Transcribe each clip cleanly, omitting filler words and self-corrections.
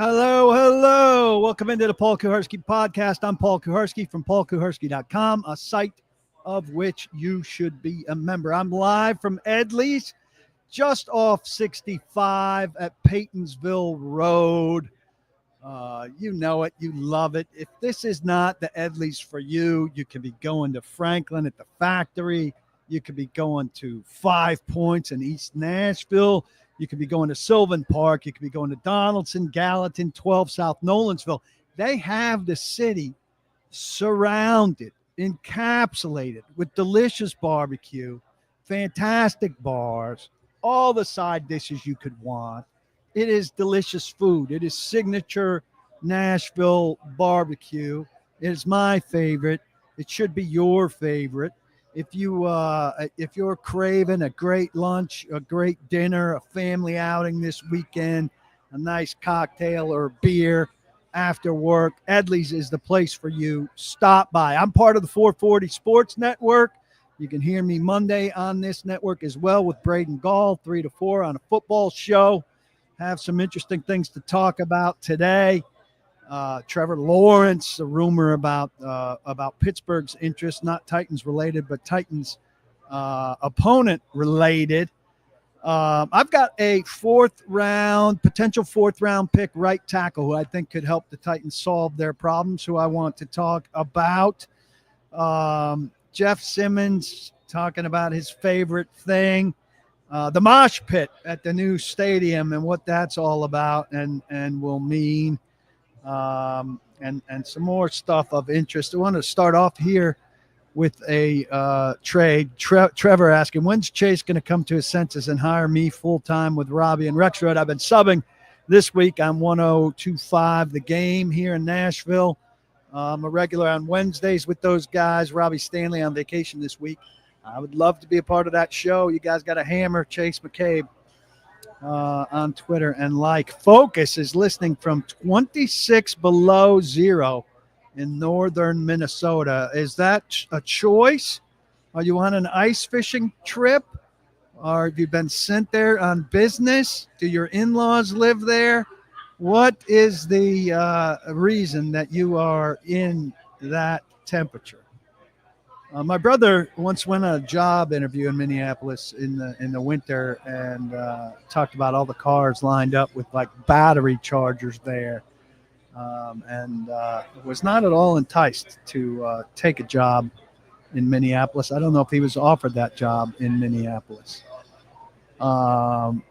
Hello, hello. Welcome into the Paul Kuharsky podcast. I'm Paul Kuharsky from paulkuharsky.com, a site of which you should be a member. I'm live from EDLEY'S, just off 65 at Paytonsville Road. You know it. You love it. If this is not the EDLEY'S for you, you could be going to Franklin at the factory. You could be going to 5 Points in East Nashville. You could be going to Sylvan Park. You could be going to Donaldson, Gallatin, 12 South Nolensville. They have the city surrounded, encapsulated with delicious barbecue, fantastic bars, all the side dishes you could want. It is delicious food. It is signature Nashville barbecue. It is my favorite. It should be your favorite. If you're craving a great lunch, a great dinner, a family outing this weekend, a nice cocktail or beer after work, EDLEY'S is the place for you. Stop by. I'm part of the 440 Sports Network. You can hear me Monday on this network as well with Braden Gall, 3 to 4 on a football show. Have some interesting things to talk about today. Trevor Lawrence, a rumor about Pittsburgh's interest, not Titans related, but Titans opponent related. I've got a potential fourth round pick right tackle who I think could help the Titans solve their problems, who I want to talk about. Jeff Simmons talking about his favorite thing, the mosh pit at the new stadium and what that's all about and will mean. And some more stuff of interest. I want to start off here with a trade. Trevor asking, when's Chase going to come to his senses and hire me full-time with Robbie and Rexroad? I've been subbing this week on 102.5 The Game here in Nashville. I'm a regular on Wednesdays with those guys. Robbie Stanley on vacation this week. I would love to be a part of that show. You guys got to hammer Chase McCabe on Twitter and Focus is listening from 26 below zero in northern Minnesota. Is that a choice? Are you on an ice fishing trip? Or have you been sent there on business? Do your in-laws live there? What is the reason that you are in that temperature? My brother once went on a job interview in Minneapolis in the winter and talked about all the cars lined up with like battery chargers there, and was not at all enticed to take a job in Minneapolis. I don't know if he was offered that job in Minneapolis.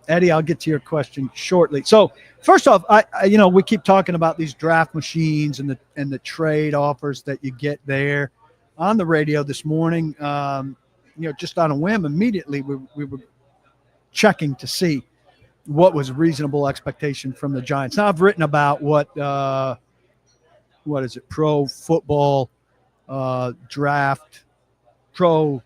Eddie, I'll get to your question shortly. So first off, we keep talking about these draft machines and the trade offers that you get there. On the radio this morning, just on a whim, immediately we were checking to see what was a reasonable expectation from the Giants. Now, I've written about what is it, Pro Football Draft, Pro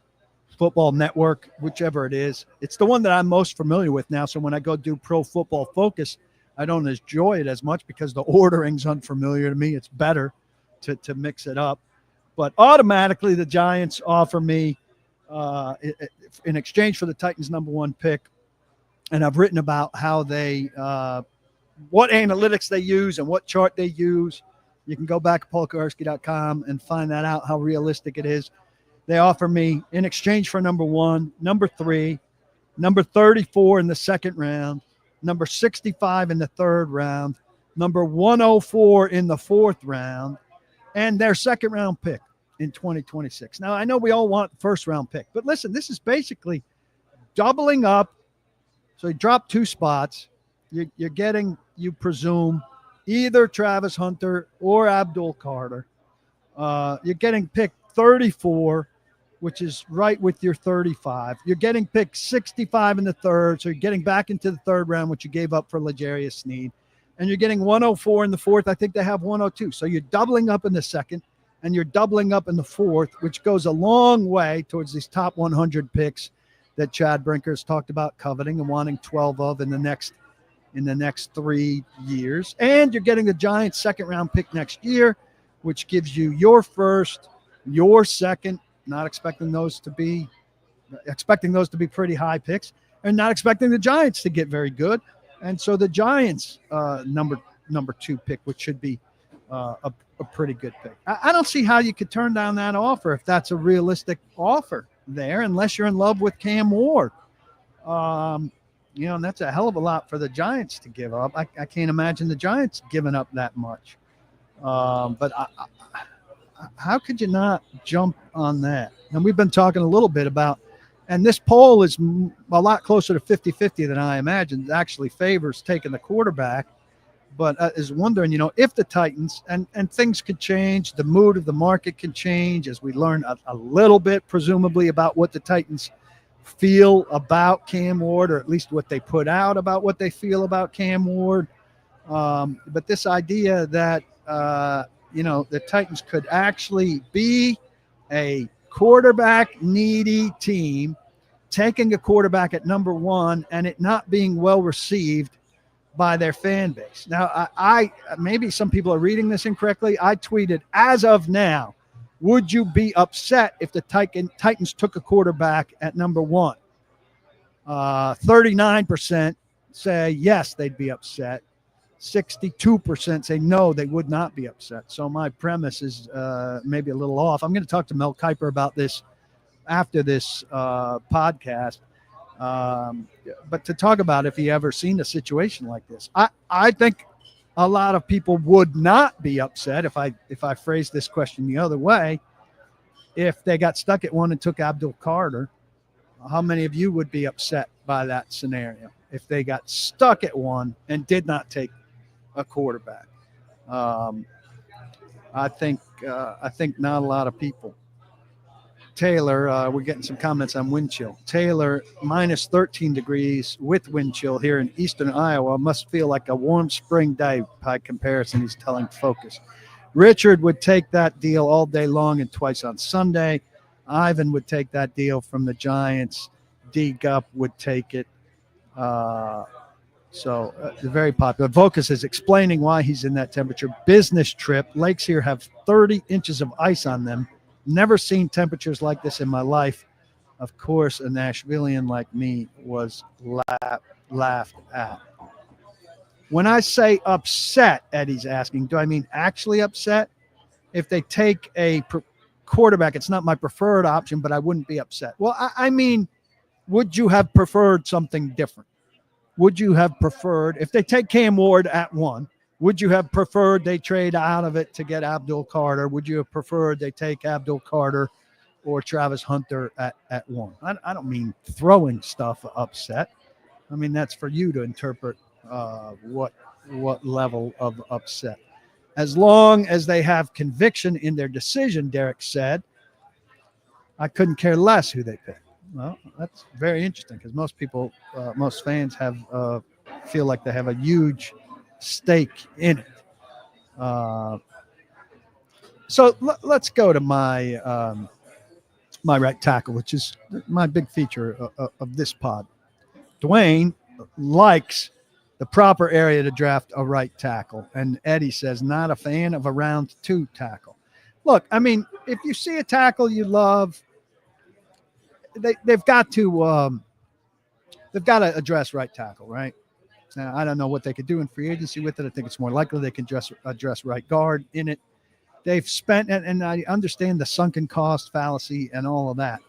Football Network, whichever it is. It's the one that I'm most familiar with now, so when I go do Pro Football Focus, I don't enjoy it as much because the ordering's unfamiliar to me. It's better to mix it up. But automatically, the Giants offer me, in exchange for the Titans' number 1 pick, and I've written about how they, what analytics they use and what chart they use. You can go back to paulkuharsky.com and find that out, how realistic it is. They offer me, in exchange for number 1, number 3, number 34 in the second round, number 65 in the third round, number 104 in the fourth round, and their second-round pick in 2026. Now, I know we all want first-round pick, but listen, this is basically doubling up. So you drop 2 spots. You're getting, you presume, either Travis Hunter or Abdul Carter. You're getting pick 34, which is right with your 35. You're getting pick 65 in the third, so you're getting back into the third round, which you gave up for L'Jarius Sneed. And you're getting 104 in the fourth. I think they have 102. So you're doubling up in the second, and you're doubling up in the fourth, which goes a long way towards these top 100 picks that Chad Brinker's talked about coveting and wanting 12 of in the next 3 years. And you're getting the Giants' second-round pick next year, which gives you your first, your second, not expecting those to be pretty high picks, and not expecting the Giants to get very good. And so the Giants' number number 2 pick, which should be a pretty good pick. I don't see how you could turn down that offer if that's a realistic offer there, unless you're in love with Cam Ward. And that's a hell of a lot for the Giants to give up. I can't imagine the Giants giving up that much. But how could you not jump on that? And we've been talking a little bit about, and this poll is a lot closer to 50-50 than I imagined. It actually favors taking the quarterback, but is wondering, if the Titans, and things could change, the mood of the market can change as we learn a little bit, presumably, about what the Titans feel about Cam Ward, or at least what they put out about what they feel about Cam Ward. But this idea that, the Titans could actually be a quarterback needy team, taking a quarterback at number 1 and it not being well received by their fan base. Now, I maybe some people are reading this incorrectly. I tweeted, as of now, would you be upset if the Titans took a quarterback at number 1? 39% say yes, they'd be upset. 62% say no, they would not be upset. So my premise is maybe a little off. I'm going to talk to Mel Kiper about this after this podcast. But to talk about if he ever seen a situation like this, I think a lot of people would not be upset if I phrase this question the other way. If they got stuck at 1 and took Abdul Carter, how many of you would be upset by that scenario if they got stuck at 1 and did not take a quarterback? I think not a lot of people. Taylor, we're getting some comments on wind chill. Taylor, minus 13 degrees with wind chill here in eastern Iowa. Must feel like a warm spring day by comparison, he's telling Focus. Richard would take that deal all day long and twice on Sunday. Ivan would take that deal from the Giants. D. Gup would take it. So very popular. Vocus is explaining why he's in that temperature. Business trip. Lakes here have 30 inches of ice on them. Never seen temperatures like this in my life. Of course, a Nashvilleian like me was laughed at. When I say upset, Eddie's asking, do I mean actually upset? If they take a quarterback, it's not my preferred option, but I wouldn't be upset. Well, I mean, would you have preferred something different? Would you have preferred, if they take Cam Ward at 1, would you have preferred they trade out of it to get Abdul Carter? Would you have preferred they take Abdul Carter or Travis Hunter at 1? I don't mean throwing stuff upset. I mean, that's for you to interpret what level of upset. As long as they have conviction in their decision, Derek said, I couldn't care less who they pick. Well, that's very interesting because most people, most fans have feel like they have a huge stake in it. So let's go to my my right tackle, which is my big feature of this pod. Dwayne likes the proper area to draft a right tackle, and Eddie says not a fan of a round 2 tackle. Look, I mean, if you see a tackle you love, they've got to address right tackle, right? Now, I don't know what they could do in free agency with it. I think it's more likely they can address right guard in it. They've spent, and I understand the sunken cost fallacy and all of that,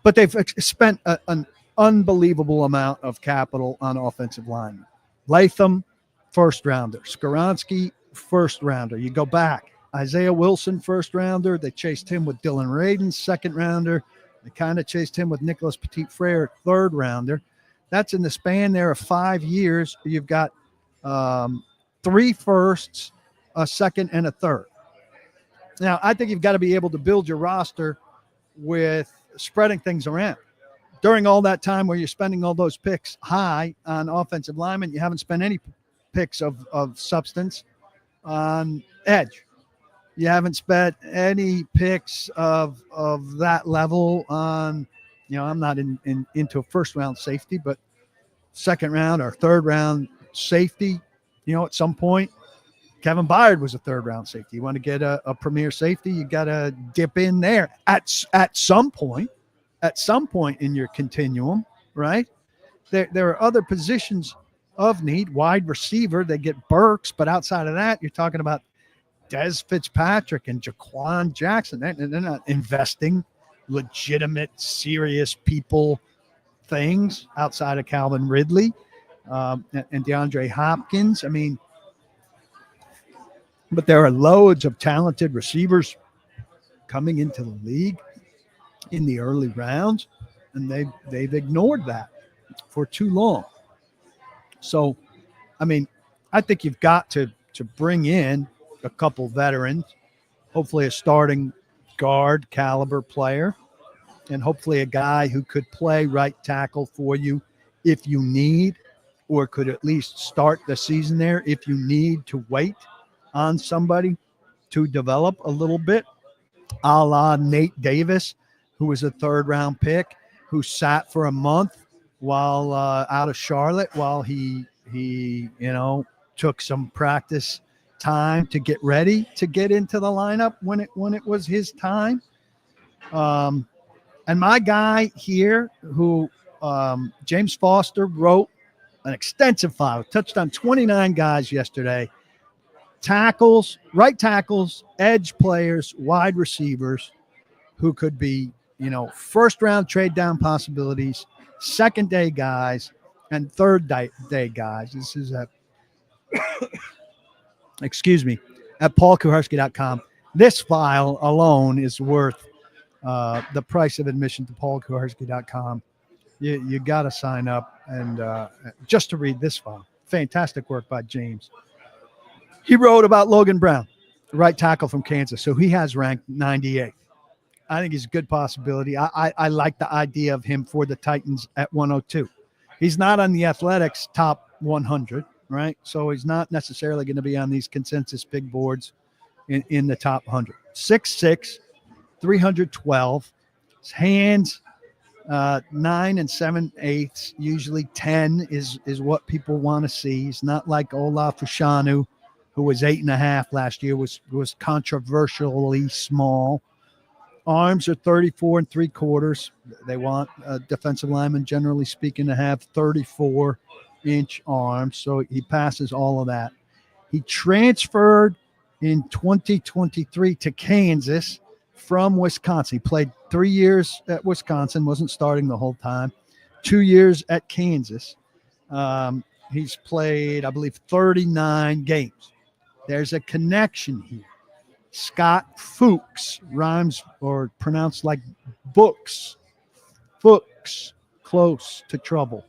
but they've spent an unbelievable amount of capital on offensive linemen. Latham, first rounder. Skoronski, first rounder. You go back. Isaiah Wilson, first rounder. They chased him with Dylan Radin, second rounder. They kind of chased him with Nicholas Petit-Frere, third rounder. That's in the span there of 5 years. You've got 3 firsts, a second, and a third. Now, I think you've got to be able to build your roster with spreading things around. During all that time where you're spending all those picks high on offensive linemen, you haven't spent any picks of substance on edge. You haven't spent any picks of that level on, I'm not into a first round safety, but second round or third round safety. At some point, Kevin Byard was a third round safety. You want to get a premier safety, you got to dip in there at some point in your continuum, right? There are other positions of need. Wide receiver, they get Burks, but outside of that, you're talking about Des Fitzpatrick and Jaquan Jackson. They're not investing legitimate, serious people things outside of Calvin Ridley and DeAndre Hopkins. I mean, but there are loads of talented receivers coming into the league in the early rounds, and they've ignored that for too long. So, I mean, I think you've got to bring in a couple veterans, hopefully a starting guard caliber player, and hopefully a guy who could play right tackle for you if you need, or could at least start the season there if you need to wait on somebody to develop a little bit, a la Nate Davis, who was a third-round pick, who sat for a month while out of Charlotte while he took some practice time to get ready to get into the lineup when it was his time. And my guy here, who James Foster wrote an extensive file, touched on 29 guys yesterday. Tackles, right tackles, edge players, wide receivers who could be, first round trade down possibilities, second day guys, and third day guys. This is at paulkuharsky.com. This file alone is worth the price of admission to paulkuharsky.com. You got to sign up and just to read this file. Fantastic work by James. He wrote about Logan Brown, right tackle from Kansas. So he has ranked 98. I think he's a good possibility. I like the idea of him for the Titans at 102. He's not on the Athletics top 100, right? So he's not necessarily going to be on these consensus big boards in the top 100. 6'6", 312. His hands, 9 7/8, usually 10 is what people want to see. He's not like Ola Fushanu, who was 8.5 last year, was controversially small. Arms are 34 3/4. They want defensive linemen, generally speaking, to have 34-inch arms. So he passes all of that. He transferred in 2023 to Kansas from Wisconsin. He played 3 years at Wisconsin, wasn't starting the whole time. 2 years at Kansas. He's played, I believe, 39 games. There's a connection here. Scott Fuchs, rhymes or pronounced like books. Fuchs, close to trouble,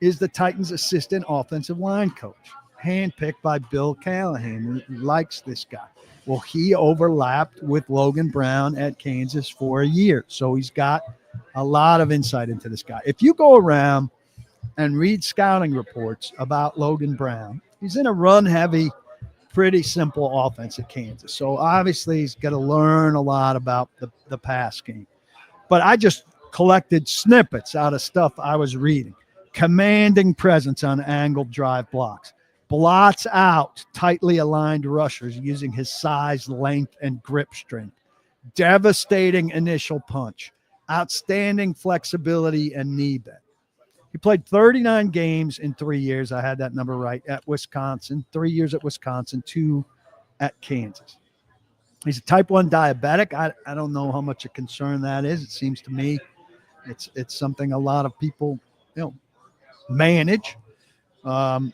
is the Titans' assistant offensive line coach, handpicked by Bill Callahan, who likes this guy. Well, he overlapped with Logan Brown at Kansas for a year, so he's got a lot of insight into this guy. If you go around and read scouting reports about Logan Brown, he's in a run-heavy, pretty simple offense at Kansas. So obviously he's got to learn a lot about the pass game. But I just collected snippets out of stuff I was reading. Commanding presence on angled drive blocks. Blots out tightly aligned rushers using his size, length, and grip strength. Devastating initial punch. Outstanding flexibility and knee bend. He played 39 games in 3 years. I had that number right, at Wisconsin. 3 years at Wisconsin, 2 at Kansas. He's a type 1 diabetic. I don't know how much a concern that is. It seems to me it's something a lot of people manage. The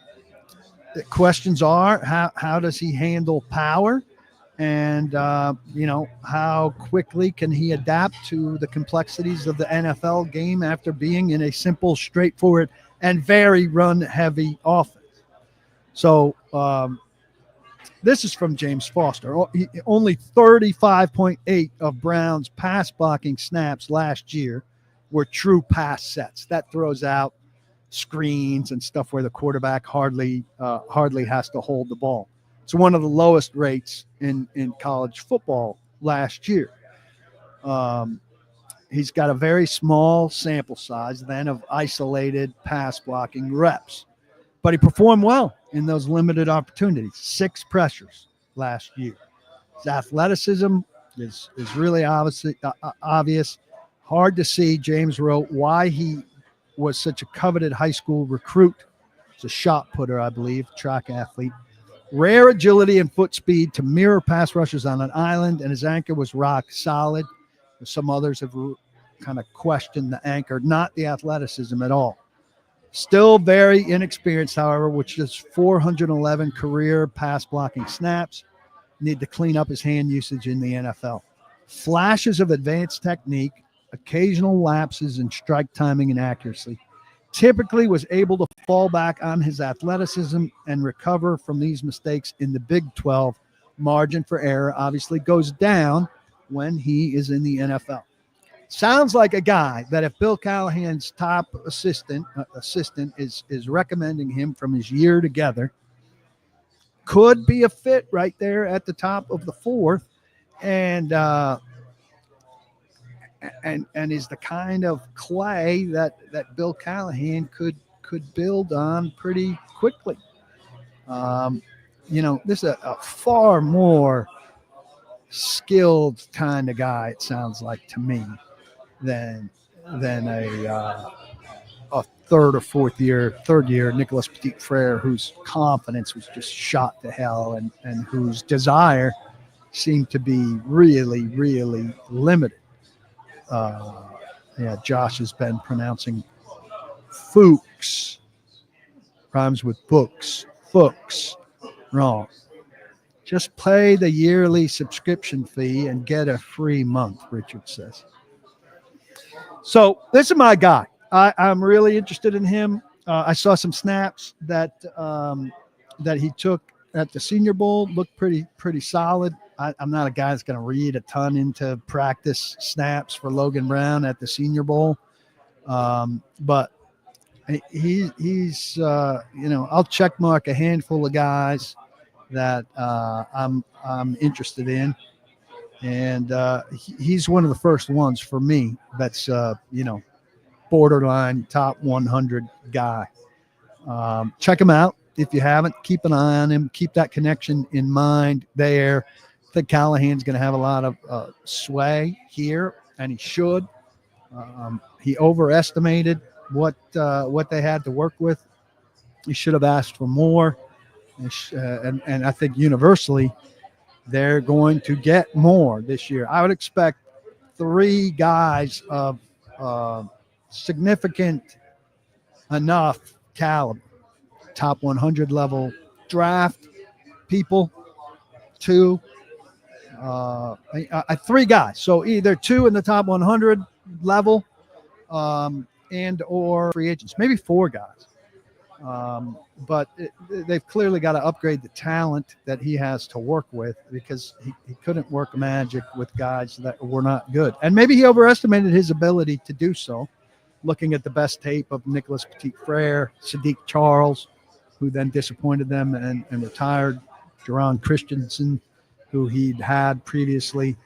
questions are, how does he handle power? And, how quickly can he adapt to the complexities of the NFL game after being in a simple, straightforward, and very run-heavy offense? So this is from James Foster. Only 35.8 of Brown's pass blocking snaps last year were true pass sets. That throws out screens and stuff where the quarterback hardly has to hold the ball. It's one of the lowest rates in college football last year. He's got a very small sample size then of isolated pass blocking reps. But he performed well in those limited opportunities. 6 pressures last year. His athleticism is really obvious. Hard to see, James wrote, why he was such a coveted high school recruit He's a shot putter, I believe, track athlete. Rare agility and foot speed to mirror pass rushers on an island, and his anchor was rock solid. Some others have kind of questioned the anchor, not the athleticism at all. Still very inexperienced, however, which is 411 career pass blocking snaps. Need to clean up his hand usage in the NFL. Flashes of advanced technique, occasional lapses in strike timing and accuracy. Typically was able to fall back on his athleticism and recover from these mistakes in the Big 12. Margin for error obviously goes down when he is in the NFL. Sounds like a guy that if Bill Callahan's top assistant is recommending him from his year together, could be a fit right there at the top of the fourth, and is the kind of clay that Bill Callahan could build on pretty quickly. This is a far more skilled kind of guy, it sounds like to me, than a third year Nicholas Petit-Frere, whose confidence was just shot to hell and whose desire seemed to be really, really limited. Josh has been pronouncing Fuchs, rhymes with books, wrong. Just pay the yearly subscription fee and get a free month, Richard says. So this is my guy. I'm really interested in him. I saw some snaps that he took at the Senior Bowl. Looked pretty solid. I'm not a guy that's going to read a ton into practice snaps for Logan Brown at the Senior Bowl, but he's I'll check mark a handful of guys that I'm interested in, and he's one of the first ones for me that's borderline top 100 guy. Check him out if you haven't. Keep an eye on him. Keep that connection in mind there. I think Callahan's going to have a lot of sway here, and he should. He overestimated what they had to work with. He should have asked for more, and I think universally they're going to get more this year. I would expect 3 guys of significant enough caliber, top 100 level draft people, 2, 3 guys. So either 2 in the top 100 level, and or free agents, maybe 4 guys. But they've clearly got to upgrade the talent that he has to work with, because he couldn't work magic with guys that were not good. And maybe he overestimated his ability to do so, looking at the best tape of Nicholas Petit-Frere, Sadiq Charles, who then disappointed them and retired, Jerron Christensen, who he'd had previously,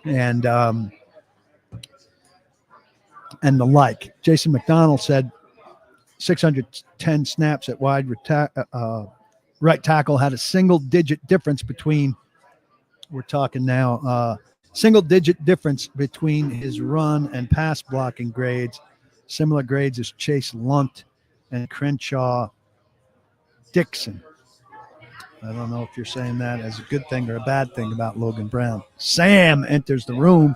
and the like. Jason McDonald said 610 snaps at right tackle, had a single-digit difference between, we're talking now, single-digit difference between his run and pass blocking grades, similar grades as Chase Lunt and Crenshaw Dixon. I don't know if you're saying that as a good thing or a bad thing about Logan Brown. Sam enters the room.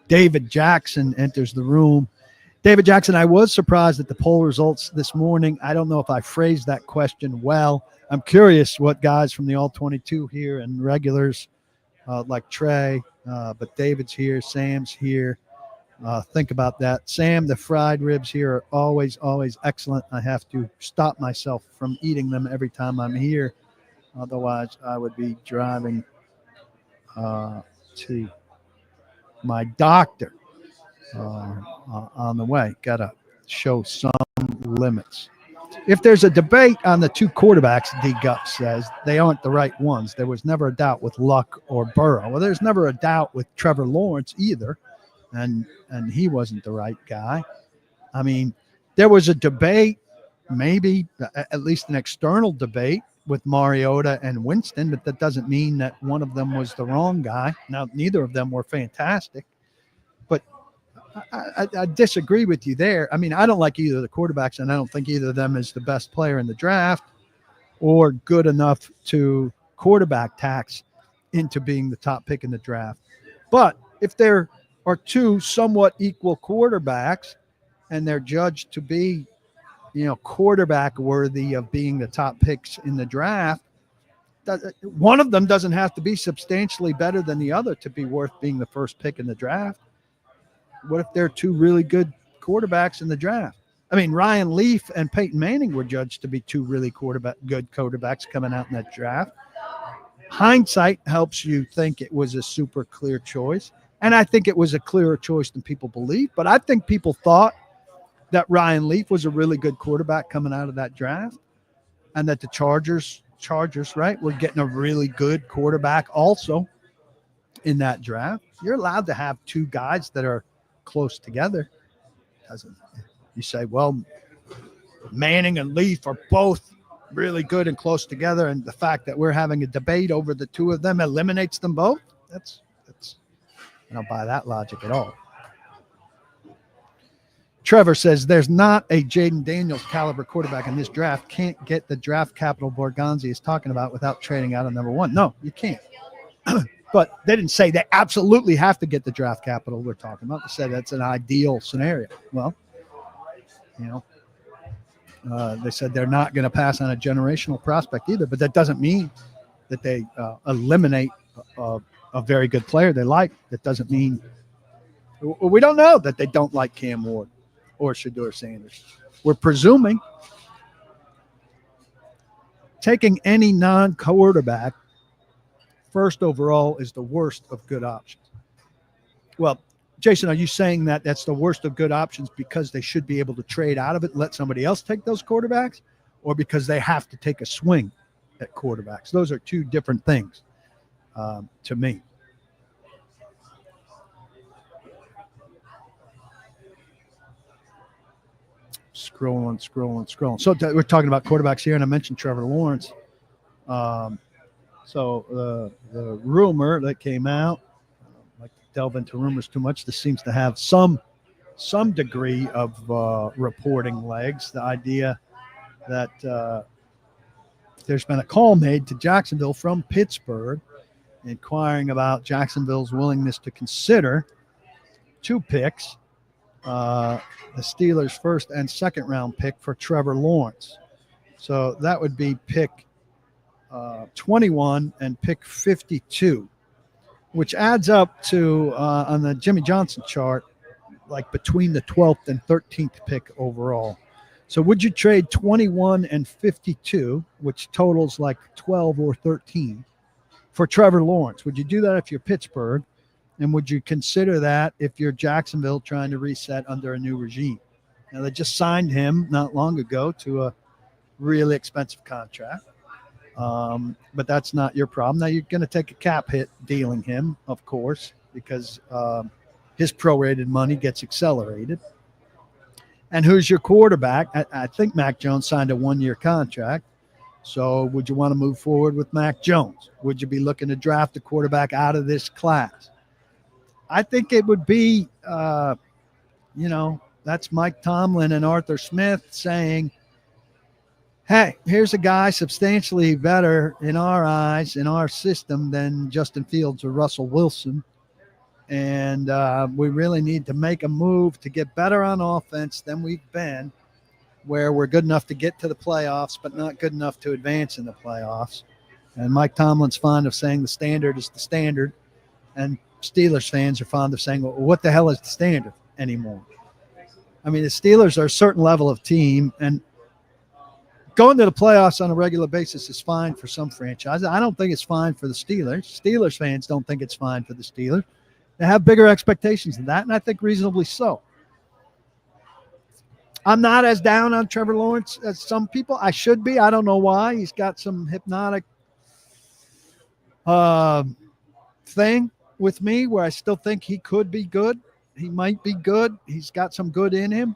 David Jackson enters the room. David Jackson, I was surprised at the poll results this morning. I don't know if I phrased that question well. I'm curious what guys from the All-22 here and regulars like Trey, but David's here, Sam's here. Think about that. Sam, the fried ribs here are always, always excellent. I have to stop myself from eating them every time I'm here. Otherwise, I would be driving to my doctor on the way. Got to show some limits. If there's a debate on the 2 quarterbacks, D. Gup says, they aren't the right ones. There was never a doubt with Luck or Burrow. Well, there's never a doubt with Trevor Lawrence either, and he wasn't the right guy. I mean, there was a debate, maybe at least an external debate, with Mariota and Winston, but that doesn't mean that one of them was the wrong guy. Now, neither of them were fantastic, but I disagree with you there. I mean, I don't like either of the quarterbacks, and I don't think either of them is the best player in the draft or good enough to quarterback tax into being the top pick in the draft. But if there are two somewhat equal quarterbacks and they're judged to be, quarterback worthy of being the top picks in the draft, one of them doesn't have to be substantially better than the other to be worth being the first pick in the draft. What if they're two really good quarterbacks in the draft? I mean, Ryan Leaf and Peyton Manning were judged to be two really good quarterbacks coming out in that draft. Hindsight helps you think it was a super clear choice. And I think it was a clearer choice than people believe. But I think people thought that Ryan Leaf was a really good quarterback coming out of that draft, and that the Chargers, right, were getting a really good quarterback also in that draft. You're allowed to have two guys that are close together. You say, well, Manning and Leaf are both really good and close together, and the fact that we're having a debate over the two of them eliminates them both. That's I don't buy that logic at all. Trevor says there's not a Jaden Daniels caliber quarterback in this draft. Can't get the draft capital Borgonzi is talking about without trading out of number one. No, you can't. But they didn't say they absolutely have to get the draft capital we're talking about. They said that's an ideal scenario. Well, they said they're not going to pass on a generational prospect either, but that doesn't mean that they eliminate a very good player they like. That doesn't mean we don't know that they don't like Cam Ward or Shedeur Sanders. We're presuming taking any non-quarterback first overall is the worst of good options. Well, Jason, are you saying that that's the worst of good options because they should be able to trade out of it and let somebody else take those quarterbacks, or because they have to take a swing at quarterbacks? Those are two different things to me. Scrolling. So we're talking about quarterbacks here, and I mentioned Trevor Lawrence. So the rumor that came out, I don't like to delve into rumors too much. This seems to have some degree of reporting legs. The idea that there's been a call made to Jacksonville from Pittsburgh inquiring about Jacksonville's willingness to consider two picks, the Steelers' first and second round pick for Trevor Lawrence. So that would be pick 21 and pick 52, which adds up to, on the Jimmy Johnson chart, like between the 12th and 13th pick overall. So would you trade 21 and 52, which totals like 12 or 13, for Trevor Lawrence? Would you do that if you're Pittsburgh? And would you consider that if you're Jacksonville trying to reset under a new regime? Now, they just signed him not long ago to a really expensive contract. But that's not your problem. Now, you're going to take a cap hit dealing him, of course, because his prorated money gets accelerated. And who's your quarterback? I think Mac Jones signed a one-year contract. So would you want to move forward with Mac Jones? Would you be looking to draft a quarterback out of this class? I think it would be, that's Mike Tomlin and Arthur Smith saying, hey, here's a guy substantially better in our eyes, in our system, than Justin Fields or Russell Wilson. And we really need to make a move to get better on offense than we've been, where we're good enough to get to the playoffs, but not good enough to advance in the playoffs. And Mike Tomlin's fond of saying the standard is the standard. And Steelers fans are fond of saying, well, what the hell is the standard anymore? I mean, the Steelers are a certain level of team, and going to the playoffs on a regular basis is fine for some franchises. I don't think it's fine for the Steelers. Steelers fans don't think it's fine for the Steelers. They have bigger expectations than that, and I think reasonably so. I'm not as down on Trevor Lawrence as some people. I should be. I don't know why. He's got some hypnotic thing with me where I still think he could be good. He might be good. He's got some good in him.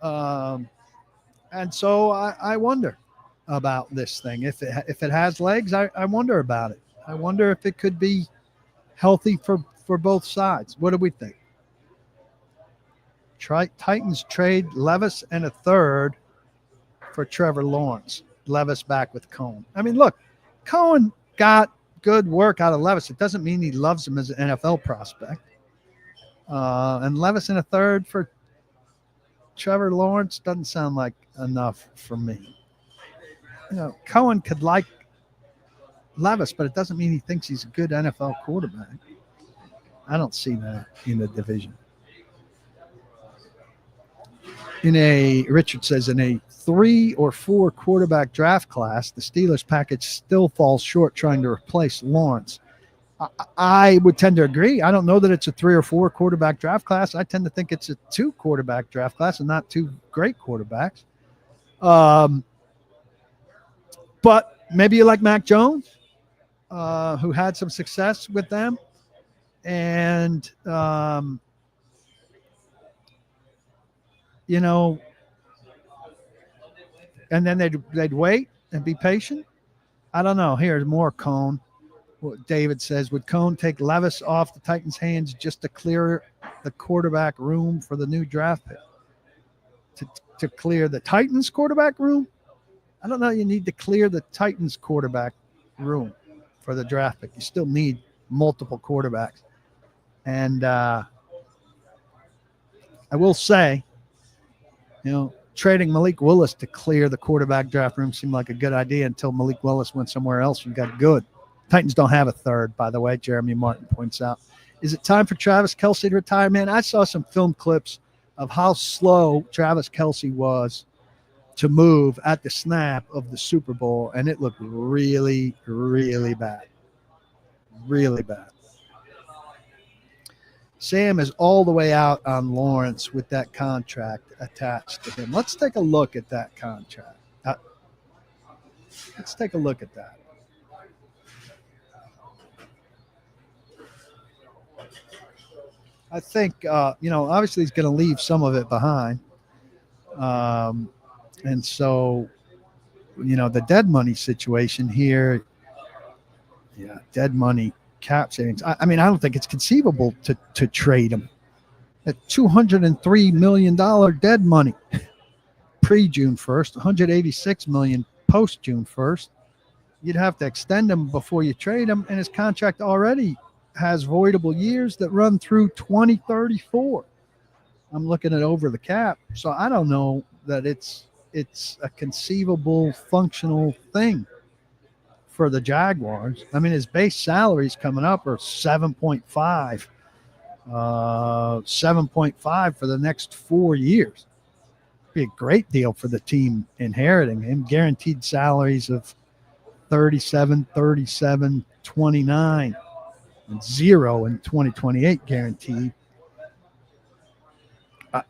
And so I wonder about this thing. If it has legs, I wonder about it. I wonder if it could be healthy for both sides. What do we think? Titans trade Levis and a third for Trevor Lawrence. Levis back with Cohen. I mean, look, Cohen got good work out of Levis. It doesn't mean he loves him as an NFL prospect. And Levis and a third for Trevor Lawrence doesn't sound like enough for me. You know, Cohen could like Levis, but it doesn't mean he thinks he's a good NFL quarterback. I don't see that in the division. Richard says, in a 3 or 4 quarterback draft class, the Steelers package still falls short trying to replace Lawrence. I would tend to agree. I don't know that it's a 3 or 4 quarterback draft class. I tend to think it's a 2 quarterback draft class and not 2 great quarterbacks. But maybe you like Mac Jones, who had some success with them. And, you know, and then they'd wait and be patient. I don't know. Here's more Cone. What David says, would Cone take Levis off the Titans' hands just to clear the quarterback room for the new draft pick? To clear the Titans' quarterback room? I don't know. You need to clear the Titans' quarterback room for the draft pick. You still need multiple quarterbacks. And I will say, you know, trading Malik Willis to clear the quarterback draft room seemed like a good idea until Malik Willis went somewhere else and got good. Titans don't have a third, by the way, Jeremy Martin points out. Is it time for Travis Kelce to retire? Man, I saw some film clips of how slow Travis Kelce was to move at the snap of the Super Bowl, and it looked really, really bad. Really bad. Sam is all the way out on Lawrence with that contract attached to him. Let's take a look at that contract. Let's take a look at that. I think, you know, obviously he's going to leave some of it behind. And so, you know, the dead money situation here, dead money cap savings. I mean, I don't think it's conceivable to trade him at $203 million dead money pre-June 1st, $186 million post-June 1st. You'd have to extend him before you trade him, and his contract already has voidable years that run through 2034. I'm looking at over the cap, so I don't know that it's a conceivable, functional thing for the Jaguars. I mean, his base salaries coming up are 7.5 for the next 4 years. Be a great deal for the team inheriting him. Guaranteed salaries of 37, 29, and 0 in 2028 guaranteed.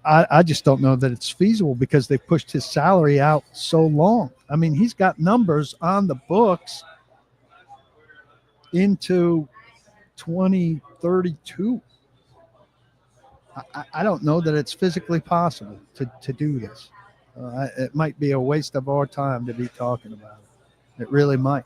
I just don't know that it's feasible because they pushed his salary out so long. I mean, he's got numbers on the books into 2032. I don't know that it's physically possible to do this. It might be a waste of our time to be talking about it. It really might.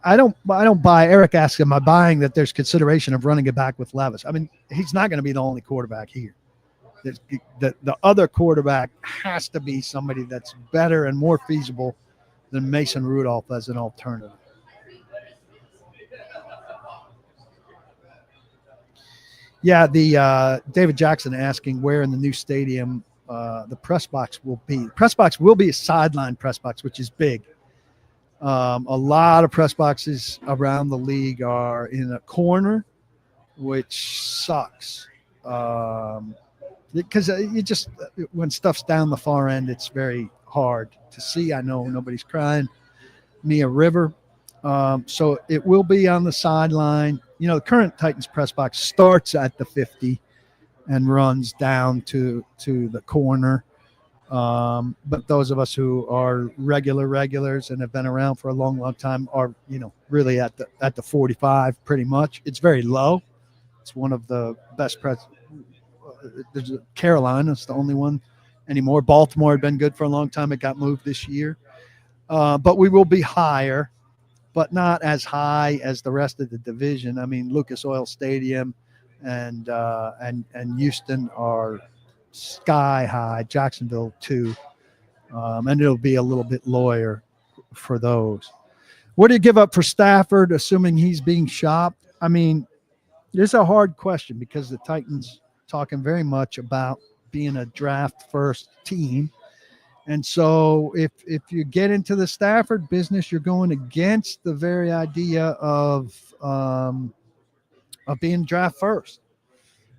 I don't buy. Eric asks, am I buying that there's consideration of running it back with Levis? I mean, he's not going to be the only quarterback here. The other quarterback has to be somebody that's better and more feasible than Mason Rudolph as an alternative. Yeah, the David Jackson asking where in the new stadium the press box will be. The press box will be a sideline press box, which is big. A lot of press boxes around the league are in a corner, which sucks. Because you just, when stuff's down the far end, it's very hard to see. I know nobody's crying me a river. So it will be on the sideline. You know, the current Titans press box starts at the 50 and runs down to the corner. But those of us who are regulars and have been around for a long time are, you know, really at the 45 pretty much. It's very low. It's one of the best press. There's Carolina's the only one anymore. Baltimore had been good for a long time. It got moved this year. But we will be higher but not as high as the rest of the division. I mean, Lucas Oil Stadium and Houston are sky high. Jacksonville too, and it'll be a little bit lower for those. What do you give up for Stafford, assuming he's being shopped? I mean, it's a hard question because the Titans talking very much about being a draft first team. And so if you get into the Stafford business, you're going against the very idea of being draft first.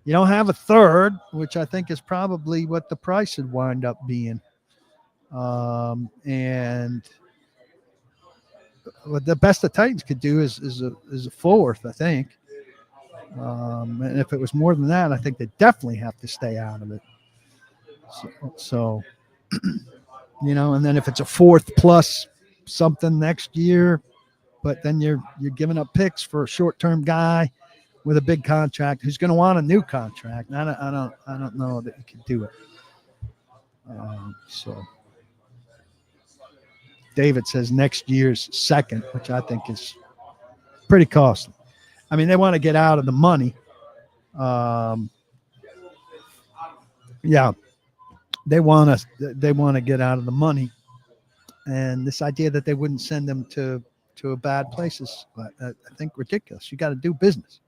You don't have a third, which I think is probably what the price would wind up being. And what the best the Titans could do is a fourth, I think. And if it was more than that, I think they definitely have to stay out of it. So and then if it's a fourth plus something next year, but then you're giving up picks for a short-term guy with a big contract who's going to want a new contract. I don't know that you can do it. So David says next year's second, which I think is pretty costly. I mean, they want to get out of the money. They want to get out of the money, and this idea that they wouldn't send them to a bad place is, I think, ridiculous. You got to do business.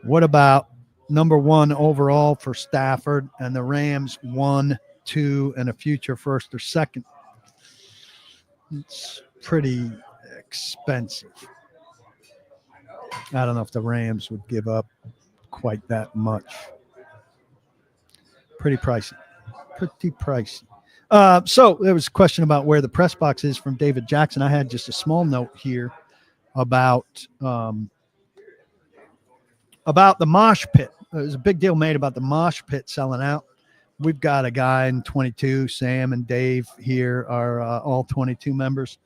What about number 1 overall for Stafford and the Rams 1, 2, and a future first or second? It's pretty expensive. I don't know if the Rams would give up quite that much. Pretty pricey. So there was a question about where the press box is from David Jackson. I had just a small note here about the mosh pit. There's a big deal made about the mosh pit selling out. We've got a guy in 22, Sam and Dave here are all 22 members.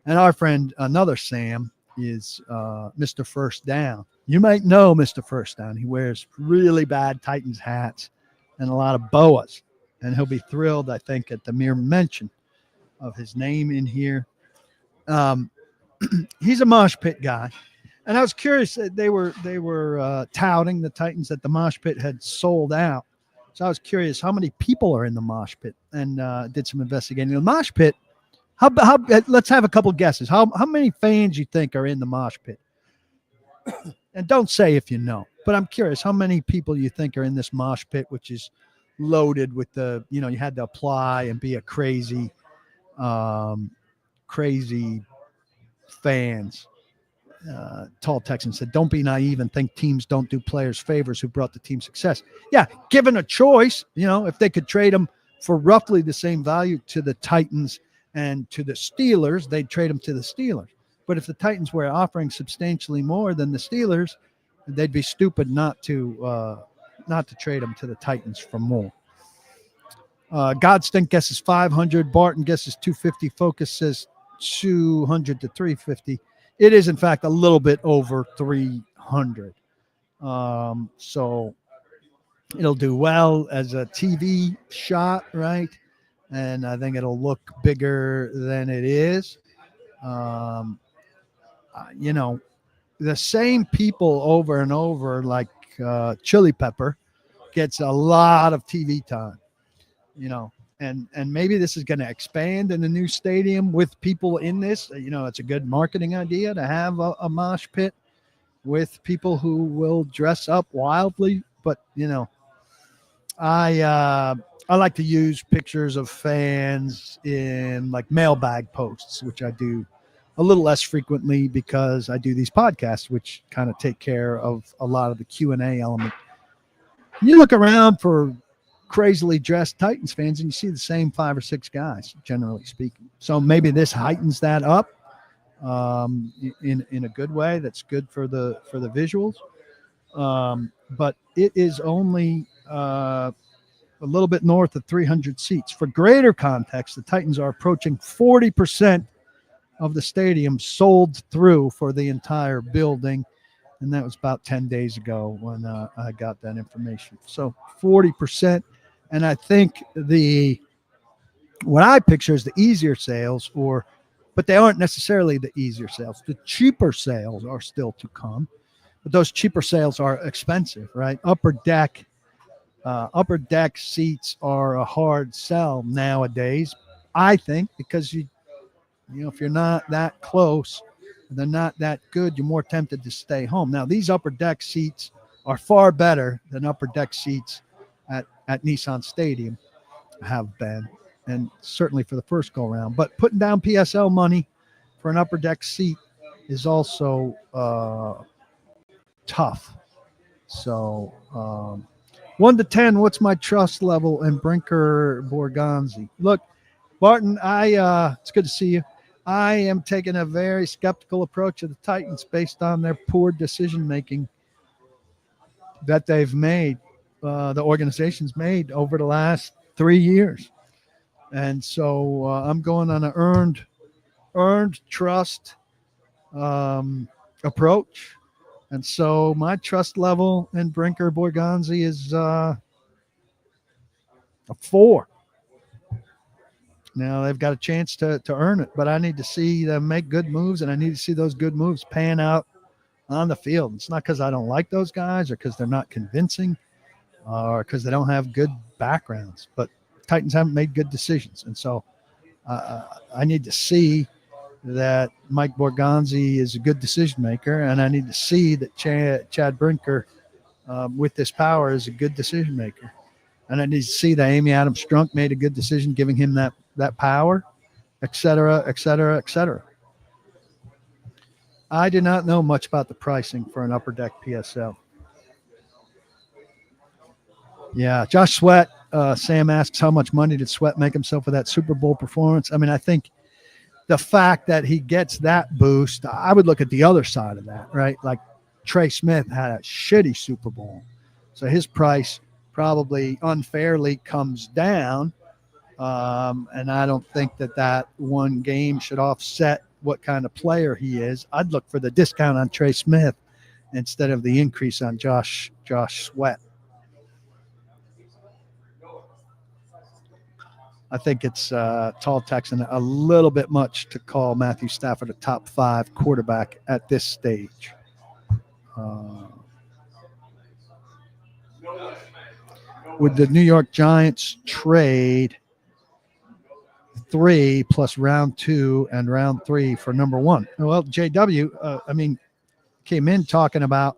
And our friend, another Sam, is Mr. First Down. You might know Mr. First Down. He wears really bad Titans hats and a lot of boas. And he'll be thrilled, I think, at the mere mention of his name in here. He's a mosh pit guy. And I was curious, they were touting the Titans that the mosh pit had sold out. So I was curious how many people are in the mosh pit, and did some investigating. The mosh pit, how let's have a couple guesses. How many fans you think are in the mosh pit? And don't say if you know, but I'm curious how many people you think are in this mosh pit, which is loaded with you had to apply and be a crazy fans. Tall Texan said, don't be naive and think teams don't do players favors who brought the team success. Yeah, given a choice, if they could trade them for roughly the same value to the Titans and to the Steelers, they'd trade them to the Steelers. But if the Titans were offering substantially more than the Steelers, they'd be stupid not to trade them to the Titans for more. Godstink guesses 500. Barton guesses 250. Focus says 200 to 350. It is, in fact, a little bit over 300. So it'll do well as a TV shot, right? And I think it'll look bigger than it is. The same people over and over, like Chili Pepper, gets a lot of TV time, and maybe this is going to expand in the new stadium with people in this. It's a good marketing idea to have a mosh pit with people who will dress up wildly. But, I like to use pictures of fans in like mailbag posts, which I do a little less frequently because I do these podcasts, which kind of take care of a lot of the Q&A element. You look around for crazily dressed Titans fans and you see the same 5 or 6 guys, generally speaking. So maybe this heightens that up in a good way. That's good for the visuals. But it is only a little bit north of 300 seats. For greater context, the Titans are approaching 40% of the stadium sold through for the entire building. And that was about 10 days ago when I got that information. So 40%. And I think the What I picture is the easier sales, but they aren't necessarily the easier sales. The cheaper sales are still to come, but those cheaper sales are expensive, right? Upper deck seats are a hard sell nowadays, I think, because if you're not that close, they're not that good, you're more tempted to stay home. Now, these upper deck seats are far better than upper deck seats at Nissan Stadium have been, and certainly for the first go round. But putting down PSL money for an upper deck seat is also tough. So 1 to 10, what's my trust level in Brinker Borgonzi? Look, Barton, it's good to see you. I am taking a very skeptical approach of the Titans based on their poor decision making that they've made, the organization's made over the last 3 years. And so I'm going on an earned trust approach. And so my trust level in Brinker Borgonzi is a 4. Now they've got a chance to earn it, but I need to see them make good moves, and I need to see those good moves pan out on the field. It's not because I don't like those guys or because they're not convincing or because they don't have good backgrounds, but Titans haven't made good decisions. And so I need to see that Mike Borgonzi is a good decision maker, and I need to see that Chad Brinker with this power is a good decision maker. And I need to see that Amy Adams Strunk made a good decision giving him that power, et cetera, et cetera, et cetera. I do not know much about the pricing for an upper deck PSL. Yeah, Josh Sweat, Sam asks, how much money did Sweat make himself with that Super Bowl performance? I mean, I think the fact that he gets that boost, I would look at the other side of that, right? Like Trey Smith had a shitty Super Bowl. So his price probably unfairly comes down. And I don't think that one game should offset what kind of player he is. I'd look for the discount on Trey Smith instead of the increase on Josh Sweat. I think it's tall Texan a little bit much to call Matthew Stafford a top 5 quarterback at this stage. Would the New York Giants trade 3 plus round 2 and round 3 for number 1? Well, JW, came in talking about,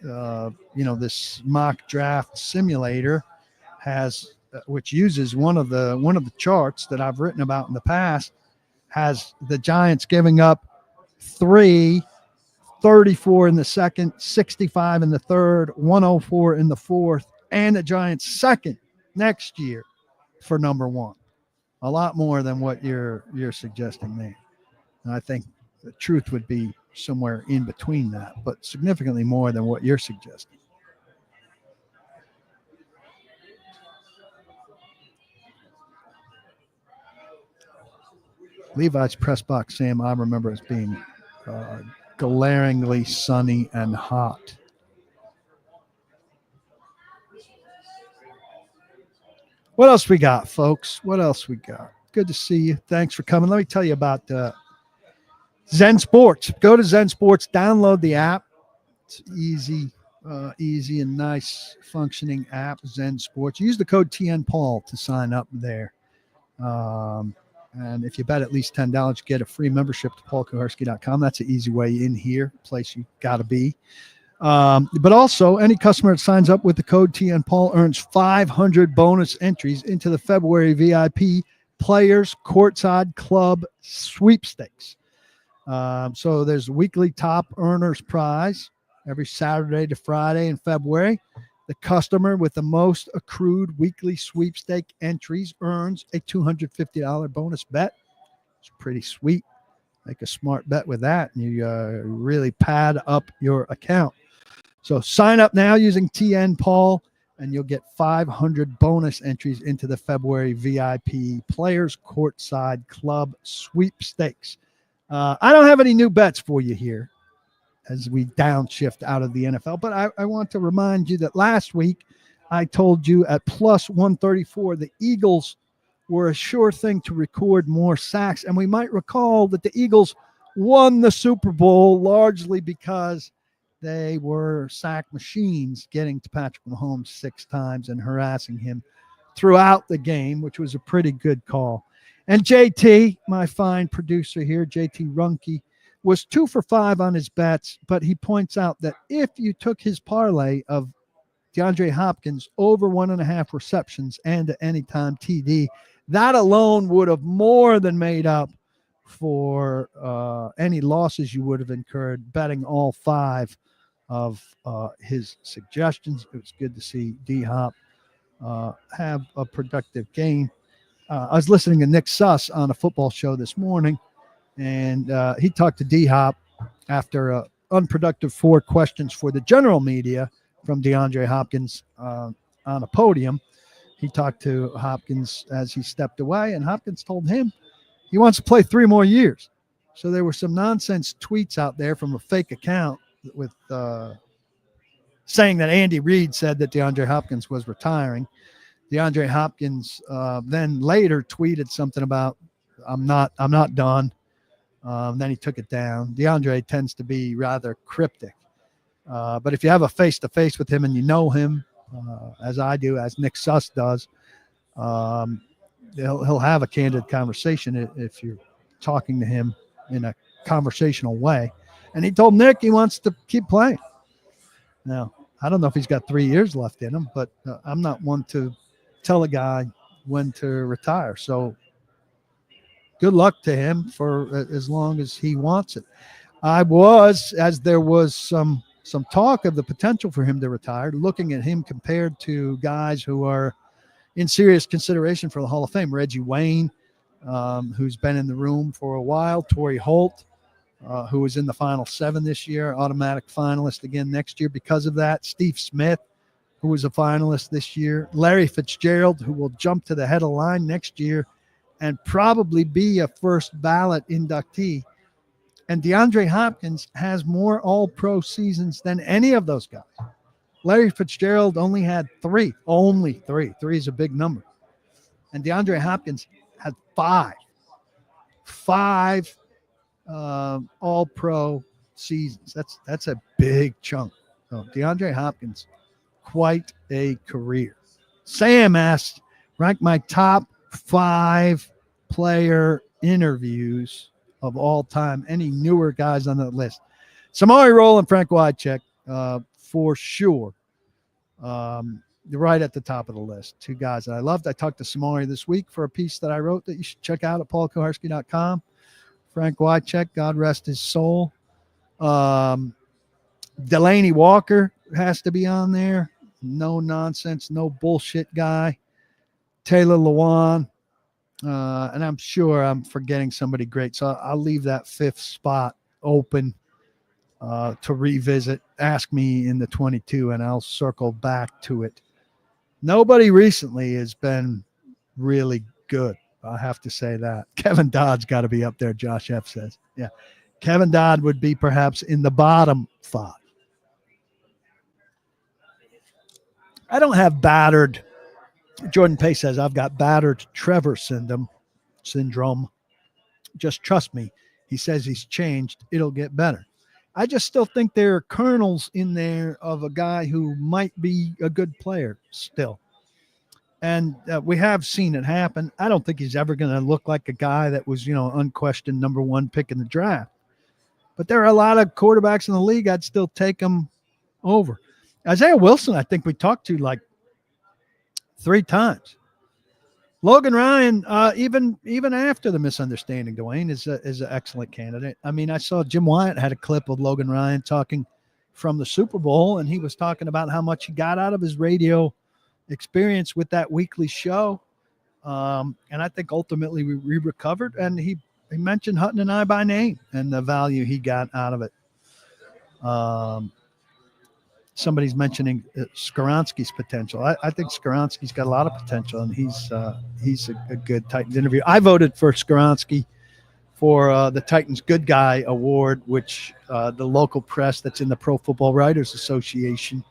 this mock draft simulator has, which uses one of the charts that I've written about in the past, has the Giants giving up 3, 34 in the second, 65 in the third, 104 in the fourth, and the Giants second next year for number 1. A lot more than what you're suggesting there. And I think the truth would be somewhere in between that, but significantly more than what you're suggesting. Levi's press box, Sam, I remember as being glaringly sunny and hot. What else we got, folks? What else we got? Good to see you. Thanks for coming. Let me tell you about Zen Sports. Go to Zen Sports, download the app. It's easy and nice functioning app, Zen Sports. Use the code TNPaul to sign up there. And if you bet at least $10, you get a free membership to paulkuharsky.com. That's an easy way in here, place you got to be. But also, any customer that signs up with the code TNPaul earns 500 bonus entries into the February VIP Players Courtside Club Sweepstakes. So there's a weekly top earners prize every Saturday to Friday in February. The customer with the most accrued weekly sweepstake entries earns a $250 bonus bet. It's pretty sweet. Make a smart bet with that, and you really pad up your account. So sign up now using TN Paul, and you'll get 500 bonus entries into the February VIP Players Courtside Club Sweepstakes. I don't have any new bets for you here as we downshift out of the NFL, but I want to remind you that last week I told you at plus 134 the Eagles were a sure thing to record more sacks. And we might recall that the Eagles won the Super Bowl largely because they were sack machines, getting to Patrick Mahomes 6 times and harassing him throughout the game, which was a pretty good call. And JT, my fine producer here, JT Runke, was 2 for 5 on his bets, but he points out that if you took his parlay of DeAndre Hopkins over 1.5 receptions and an anytime TD, that alone would have more than made up for any losses you would have incurred betting all 5 of his suggestions. It was good to see D-Hop have a productive game. I was listening to Nick Suss on a football show this morning, and he talked to D-Hop after unproductive 4 questions for the general media from DeAndre Hopkins on a podium. He talked to Hopkins as he stepped away, and Hopkins told him he wants to play 3 more years. So there were some nonsense tweets out there from a fake account with saying that Andy Reid said that DeAndre Hopkins was retiring. DeAndre Hopkins then later tweeted something about, I'm not done. Then he took it down. DeAndre tends to be rather cryptic. But if you have a face-to-face with him and you know him, as I do, as Nick Suss does, he'll have a candid conversation if you're talking to him in a conversational way. And he told Nick he wants to keep playing. Now, I don't know if he's got 3 years left in him, but I'm not one to tell a guy when to retire. So good luck to him for as long as he wants it. As there was some talk of the potential for him to retire, looking at him compared to guys who are in serious consideration for the Hall of Fame. Reggie Wayne, who's been in the room for a while. Torrey Holt, who was in the final 7 this year, automatic finalist again next year because of that. Steve Smith, who was a finalist this year. Larry Fitzgerald, who will jump to the head of the line next year and probably be a first ballot inductee. And DeAndre Hopkins has more all-pro seasons than any of those guys. Larry Fitzgerald only had 3. Only 3. 3 is a big number. And DeAndre Hopkins had 5. 5 all-pro seasons. That's a big chunk. So DeAndre Hopkins, quite a career. Sam asked, rank my top 5 player interviews of all time. Any newer guys on that list? Samari Roll and Frank Wycheck, for sure. They're right at the top of the list. 2 guys that I loved. I talked to Samari this week for a piece that I wrote that you should check out at paulkuharsky.com. Frank Wycheck, God rest his soul. Delaney Walker has to be on there. No nonsense, no bullshit guy. Taylor Lewan. And I'm sure I'm forgetting somebody great. So I'll leave that 5th spot open to revisit. Ask me in the 22 and I'll circle back to it. Nobody recently has been really good. I have to say that. Kevin Dodd's got to be up there, Josh F. says. Yeah. Kevin Dodd would be perhaps in the bottom 5. I don't have battered. Jordan Pace says, I've got battered Trevor syndrome. Just trust me. He says he's changed. It'll get better. I just still think there are kernels in there of a guy who might be a good player still. And we have seen it happen. I don't think he's ever going to look like a guy that was, unquestioned number 1 pick in the draft. But there are a lot of quarterbacks in the league I'd still take him over. Isaiah Wilson, I think we talked to like 3 times. Logan Ryan, even after the misunderstanding, Dwayne, is an excellent candidate. I mean, I saw Jim Wyatt had a clip of Logan Ryan talking from the Super Bowl, and he was talking about how much he got out of his radio experience with that weekly show. And I think ultimately we recovered, and he mentioned Hutton and I by name and the value he got out of it. Somebody's mentioning Skoronski's potential. I think Skoronski's got a lot of potential, and he's a good Titans interview. I voted for Skoronski for the Titans Good Guy Award, which the local press that's in the Pro Football Writers Association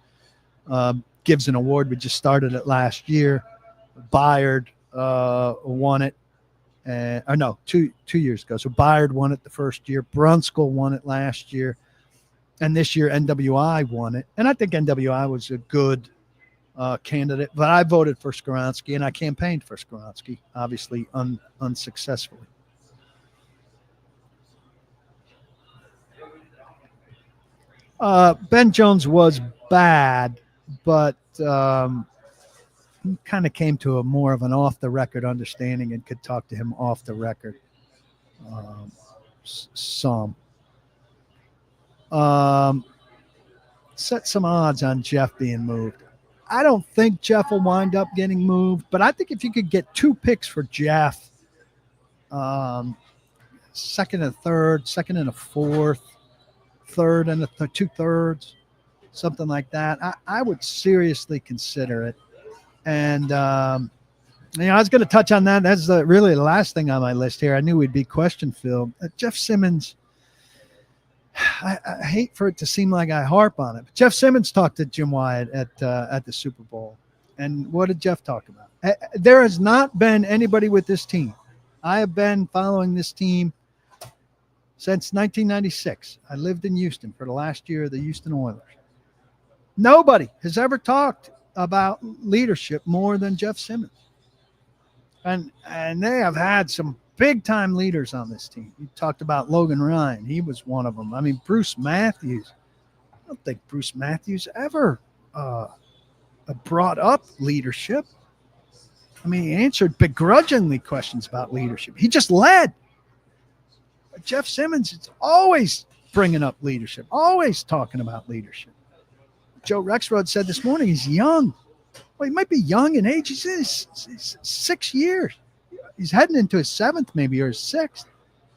gives an award. We just started it last year. Byard, won it. Or no, two years ago. So Bayard won it the first year. Brunskill won it last year. And this year, NWI won it. And I think NWI was a good candidate. But I voted for Skowronski, and I campaigned for Skowronski, obviously unsuccessfully. Ben Jones was bad, but kind of came to a more of an off-the-record understanding and could talk to him off the record some. Set some odds on Jeff being moved. I don't think Jeff will wind up getting moved, but I think if you could get 2 picks for Jeff, second and a third, second and a fourth, third and 2/3, something like that, I would seriously consider it. And, I was going to touch on that. That's really the last thing on my list here. I knew we'd be question-filled. Jeff Simmons, I hate for it to seem like I harp on it, but Jeff Simmons talked to Jim Wyatt at the Super Bowl. And what did Jeff talk about? There has not been anybody with this team. I have been following this team since 1996. I lived in Houston for the last year of the Houston Oilers. Nobody has ever talked about leadership more than Jeff Simmons. And they have had some big-time leaders on this team. You talked about Logan Ryan. He was one of them. I mean, Bruce Matthews. I don't think Bruce Matthews ever brought up leadership. I mean, he answered begrudgingly questions about leadership. He just led. Jeff Simmons is always bringing up leadership, always talking about leadership. Joe Rexrod said this morning he's young. Well, he might be young in age. He's 6 years. He's heading into his 7th maybe, or his 6th.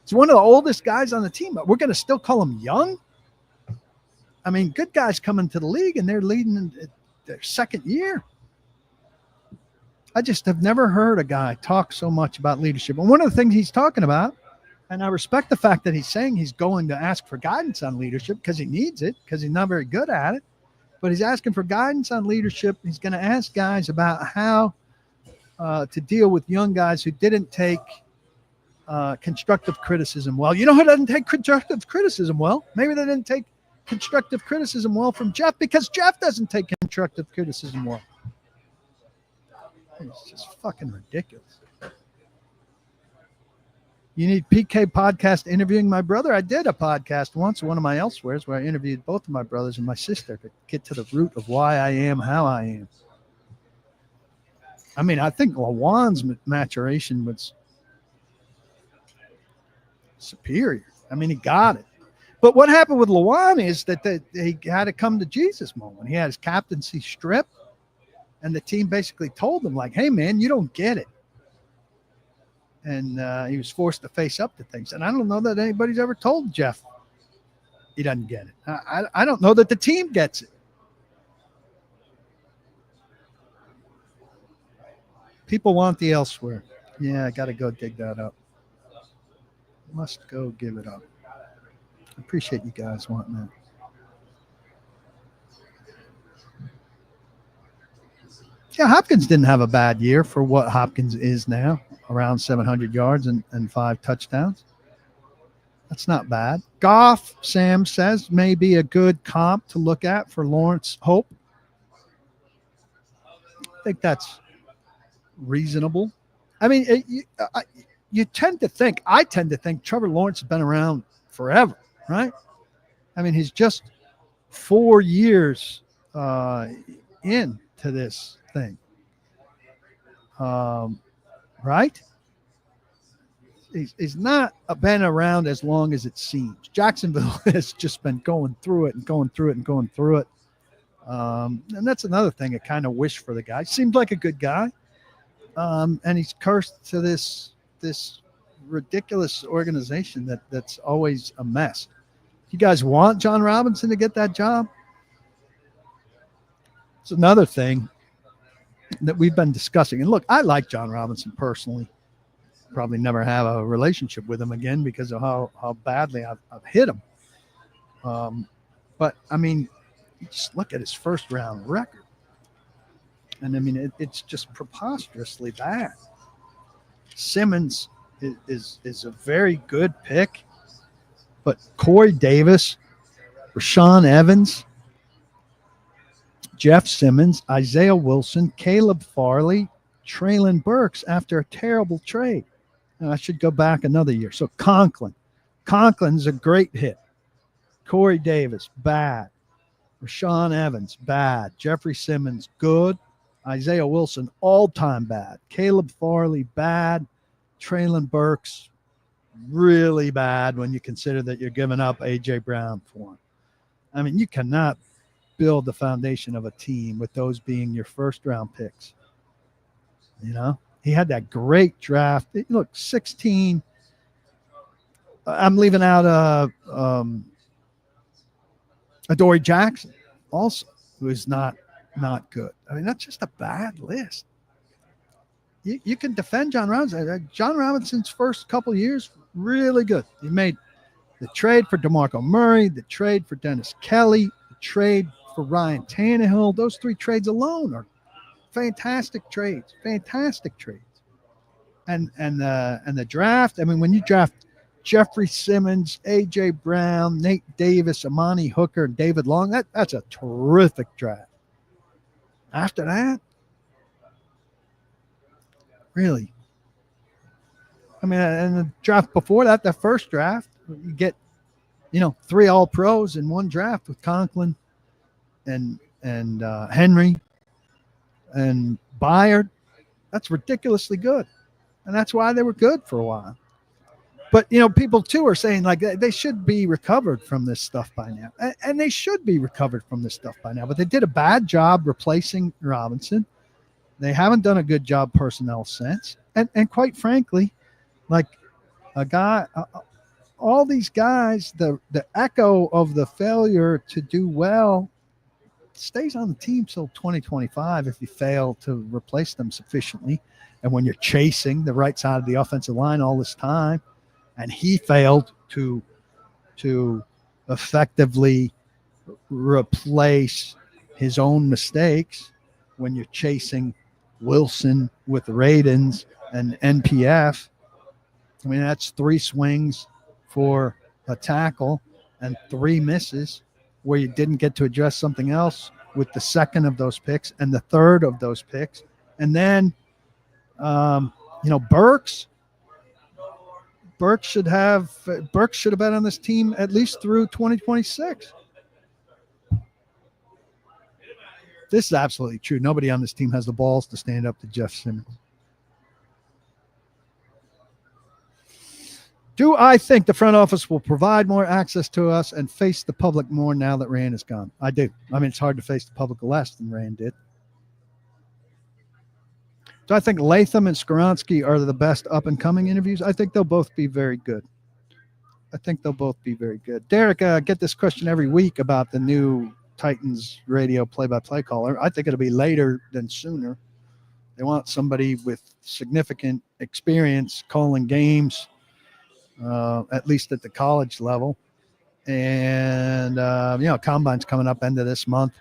He's one of the oldest guys on the team, but we're going to still call him young? I mean, good guys come into the league, and they're leading in their 2nd year. I just have never heard a guy talk so much about leadership. And one of the things he's talking about, and I respect the fact that he's saying he's going to ask for guidance on leadership because he needs it, because he's not very good at it. But he's asking for guidance on leadership. He's going to ask guys about how to deal with young guys who didn't take constructive criticism well. You know who doesn't take constructive criticism well? Maybe they didn't take constructive criticism well from Jeff, because Jeff doesn't take constructive criticism well. It's just fucking ridiculous. You need PK podcast interviewing my brother? I did a podcast once, one of my elsewheres, where I interviewed both of my brothers and my sister to get to the root of why I am how I am. I mean, I think Lawan's maturation was superior. I mean, he got it. But what happened with Lawan is that he had a come to Jesus moment. He had his captaincy stripped, and the team basically told him, like, hey, man, you don't get it. And he was forced to face up to things. And I don't know that anybody's ever told Jeff he doesn't get it. I don't know that the team gets it. People want the elsewhere. Yeah, I got to go dig that up. Must go give it up. I appreciate you guys wanting that. Yeah, Hopkins didn't have a bad year for what Hopkins is now, around 700 yards and 5 touchdowns. That's not bad. Goff, Sam says, may be a good comp to look at for Lawrence Hope. I think that's reasonable. I mean, I tend to think Trevor Lawrence has been around forever, right? I mean, he's just 4 years into this thing. Right? He's not been around as long as it seems. Jacksonville has just been going through it. And that's another thing I kind of wish for the guy. Seemed like a good guy. And he's cursed to this ridiculous organization that's always a mess. You guys want John Robinson to get that job? It's another thing that we've been discussing. And look, I like John Robinson personally. Probably never have a relationship with him again because of how badly I've hit him. But I mean, you just look at his first round record. And I mean, it's just preposterously bad. Simmons is a very good pick, but Corey Davis, Rashawn Evans, Jeff Simmons, Isaiah Wilson, Caleb Farley, Traylon Burks after a terrible trade. And I should go back another year. So Conklin's a great hit. Corey Davis, bad. Rashawn Evans, bad. Jeffrey Simmons, good. Isaiah Wilson, all-time bad. Caleb Farley, bad. Traylon Burks, really bad when you consider that you're giving up A.J. Brown for him. I mean, you cannot build the foundation of a team with those being your first-round picks. You know? He had that great draft. Look, 16. I'm leaving out Adoree Jackson also, who is not good. I mean, that's just a bad list. You can defend John Robinson. John Robinson's first couple of years, really good. He made the trade for DeMarco Murray, the trade for Dennis Kelly, the trade for Ryan Tannehill. Those three trades alone are fantastic trades. And the draft, I mean, when you draft Jeffrey Simmons, A.J. Brown, Nate Davis, Amani Hooker, and David Long, that's a terrific draft. After that, really, I mean, and the draft before that, the first draft, you get, 3 All-Pros in one draft with Conklin and Henry and Byard. That's ridiculously good. And that's why they were good for a while. But, people, too, are saying, like, they should be recovered from this stuff by now. And they should be recovered from this stuff by now. But they did a bad job replacing Robinson. They haven't done a good job personnel since. And quite frankly, like a guy, all these guys, the echo of the failure to do well stays on the team till 2025 if you fail to replace them sufficiently. And when you're chasing the right side of the offensive line all this time, and he failed to effectively replace his own mistakes when you're chasing Wilson with Radens and NPF. I mean, that's 3 swings for a tackle and 3 misses where you didn't get to address something else with the second of those picks and the third of those picks. And then, Burks should have been on this team at least through 2026. This is absolutely true. Nobody on this team has the balls to stand up to Jeff Simmons. Do I think the front office will provide more access to us and face the public more now that Rand is gone? I do. I mean, it's hard to face the public less than Rand did. Do I think Latham and Skoronski are the best up-and-coming interviews? I think they'll both be very good. Derek, get this question every week about the new Titans radio play-by-play caller. I think it'll be later than sooner. They want somebody with significant experience calling games, at least at the college level. And, Combine's coming up end of this month.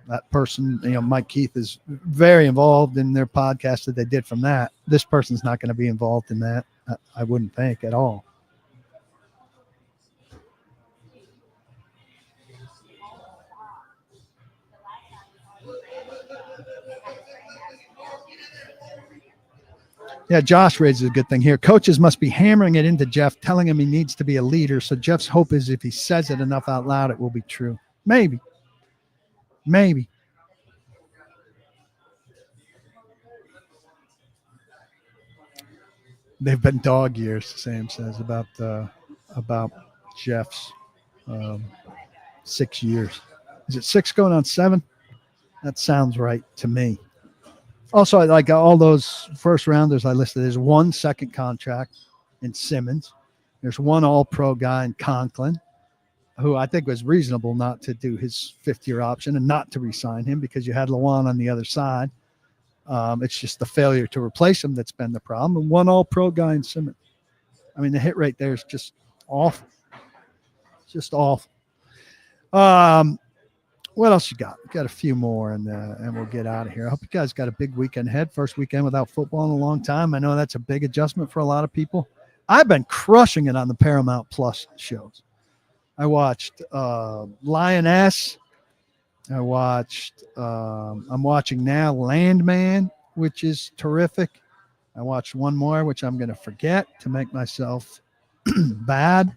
That person, Mike Keith is very involved in their podcast that they did from that. This person's not going to be involved in that, I wouldn't think at all. Yeah, Josh raises a good thing here. Coaches must be hammering it into Jeff, telling him he needs to be a leader. So Jeff's hope is if he says it enough out loud, it will be true. Maybe. They've been dog years, Sam says, about Jeff's 6 years. Is it 6 going on 7? That sounds right to me. Also, like all those first rounders I listed, there's 1 second contract in Simmons. There's 1 all-pro guy in Conklin, who I think was reasonable not to do his 5th-year option and not to re-sign him because you had Lawan on the other side. It's just the failure to replace him that's been the problem. And 1 all-pro guy in Simmons. I mean, the hit rate there is just awful. Just awful. what else you got? We got a few more, and we'll get out of here. I hope you guys got a big weekend ahead. First weekend without football in a long time. I know that's a big adjustment for a lot of people. I've been crushing it on the Paramount Plus shows. I watched Lioness. I watched. I'm watching now Landman, which is terrific. I watched one more, which I'm going to forget to make myself bad.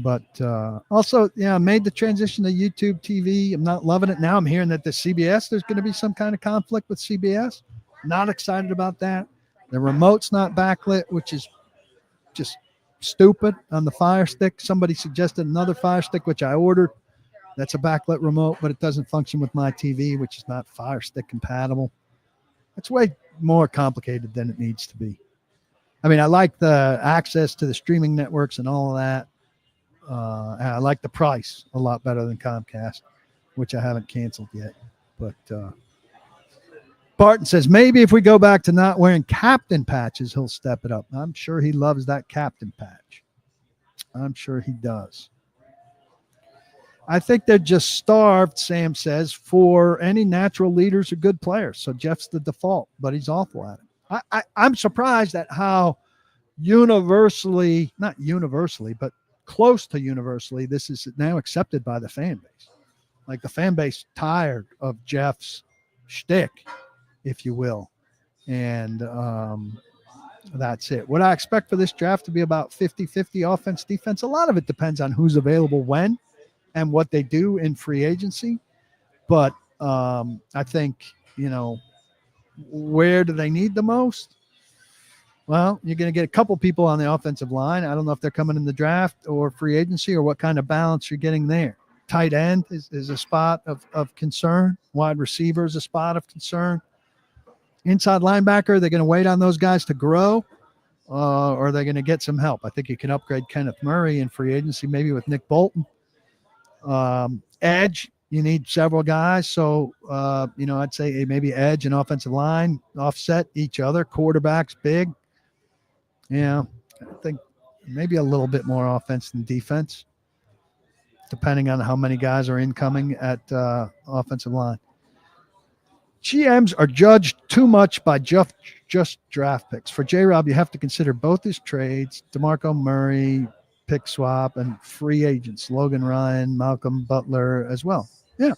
But also, yeah, I made the transition to YouTube TV. I'm not loving it now. I'm hearing that the CBS, there's going to be some kind of conflict with CBS. Not excited about that. The remote's not backlit, which is just stupid on the Fire Stick. Somebody suggested another Fire Stick, which I ordered. That's a backlit remote, but it doesn't function with my TV, which is not Fire Stick compatible. It's way more complicated than it needs to be. I mean, I like the access to the streaming networks and all of that. And I like the price a lot better than Comcast, which I haven't canceled yet. But Barton says, maybe if we go back to not wearing captain patches, he'll step it up. I'm sure he loves that captain patch. I'm sure he does. I think they're just starved, Sam says, for any natural leaders or good players. So Jeff's the default, but he's awful at it. I'm surprised at how universally, not universally, but close to universally, this is now accepted by the fan base. Like the fan base tired of Jeff's shtick, if you will. And that's it. What I expect for this draft to be about 50-50 offense, defense. A lot of it depends on who's available when and what they do in free agency. But I think, where do they need the most? Well, you're going to get a couple people on the offensive line. I don't know if they're coming in the draft or free agency or what kind of balance you're getting there. Tight end is a spot of concern. Wide receiver is a spot of concern. Inside linebacker, they're going to wait on those guys to grow, or are they going to get some help? I think you can upgrade Kenneth Murray in free agency, maybe with Nick Bolton. Edge, you need several guys. So, I'd say maybe edge and offensive line offset each other. Quarterbacks, big. Yeah, I think maybe a little bit more offense than defense, depending on how many guys are incoming at offensive line. GMs are judged too much by just draft picks. For J-Rob, you have to consider both his trades, DeMarco Murray, pick swap, and free agents, Logan Ryan, Malcolm Butler as well. Yeah.